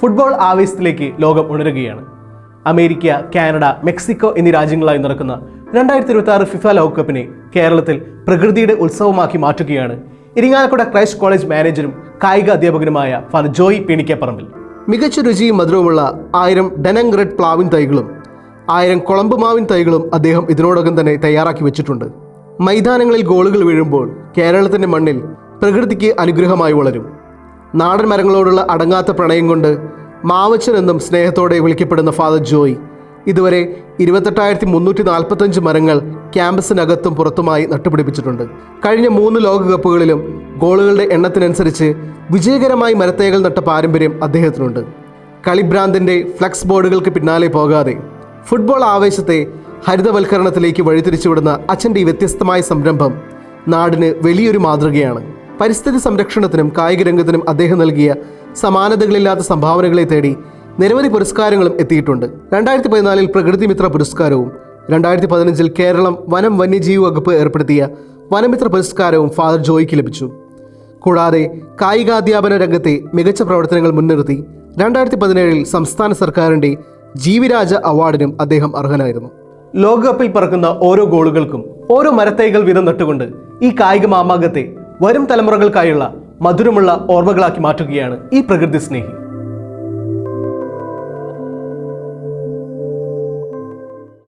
Football ആവേശത്തിലേക്ക് ലോകം ഉണരുകയാണ്. America, Canada, Mexico എന്നീ രാജ്യങ്ങളായി നടക്കുന്ന 2026 ഫിഫ ലോകകപ്പിനെ കേരളത്തിൽ പ്രകൃതിയുടെ ഉത്സവമാക്കി മാറ്റുകയാണ് ഇരിങ്ങാലക്കുട ക്രൈസ്റ്റ് കോളേജ് മാനേജരും കായിക അധ്യാപകനുമായ ഫാദർ ജോയ് പീണിക്കപ്പറമ്പിൽ. മികച്ച രുചിയും മധുരവുമുള്ള 1000 ഡെനങ് റെഡ് പ്ലാവിൻ തൈകളും 1000 കുളമ്പ് മാവിൻ തൈകളും അദ്ദേഹം ഇതിനോടകം തന്നെ തയ്യാറാക്കി വെച്ചിട്ടുണ്ട്. മൈതാനങ്ങളിൽ ഗോളുകൾ വീഴുമ്പോൾ കേരളത്തിൻ്റെ മണ്ണിൽ പ്രകൃതിക്ക് അനുഗ്രഹമായി വളരും. നാടൻ മരങ്ങളോടുള്ള അടങ്ങാത്ത പ്രണയം കൊണ്ട് മാവച്ചൻ എന്നും സ്നേഹത്തോടെ വിളിക്കപ്പെടുന്ന ഫാദർ ജോയ് ഇതുവരെ 28,345 മരങ്ങൾ ക്യാമ്പസിനകത്തും പുറത്തുമായി നട്ടുപിടിപ്പിച്ചിട്ടുണ്ട്. കഴിഞ്ഞ 3 ലോകകപ്പുകളിലും ഗോളുകളുടെ എണ്ണത്തിനനുസരിച്ച് വിജയകരമായി മരത്തൈകൾ നട്ട പാരമ്പര്യം അദ്ദേഹത്തിനുണ്ട്. കളിഭ്രാന്തിൻ്റെ ഫ്ലക്സ് ബോർഡുകൾക്ക് പിന്നാലെ പോകാതെ ഫുട്ബോൾ ആവേശത്തെ ഹരിതവൽക്കരണത്തിലേക്ക് വഴിതിരിച്ചുവിടുന്ന അച്ഛൻ്റെ ഈ വ്യത്യസ്തമായ സംരംഭം നാടിന് വലിയൊരു മാതൃകയാണ്. പരിസ്ഥിതി സംരക്ഷണത്തിനും കായിക രംഗത്തിനും അദ്ദേഹം നൽകിയ സമാനതകളില്ലാത്ത സംഭാവനകളെ തേടി നിരവധി പുരസ്കാരങ്ങളും എത്തിയിട്ടുണ്ട്. 2014 പ്രകൃതി മിത്ര പുരസ്കാരവും 2015 കേരളം വനം വന്യജീവി വകുപ്പ് ഏർപ്പെടുത്തിയ വനമിത്ര പുരസ്കാരവും ഫാദർ ജോയ്ക്ക് ലഭിച്ചു. കൂടാതെ കായികാധ്യാപന രംഗത്തെ മികച്ച പ്രവർത്തനങ്ങൾ മുൻനിർത്തി 2017 സംസ്ഥാന സർക്കാരിൻ്റെ ജീവിരാജ അവാർഡിനും അദ്ദേഹം അർഹനായിരുന്നു. ലോകകപ്പിൽ പറക്കുന്ന ഓരോ ഗോളുകൾക്കും ഓരോ മരത്തൈകൾ വീതം നട്ടുകൊണ്ട് ഈ കായിക മാമാങ്കത്തെ വരും തലമുറകൾക്കായുള്ള മധുരമുള്ള ഓർമ്മകളാക്കി മാറ്റുകയാണ് ഈ പ്രകൃതി സ്നേഹി.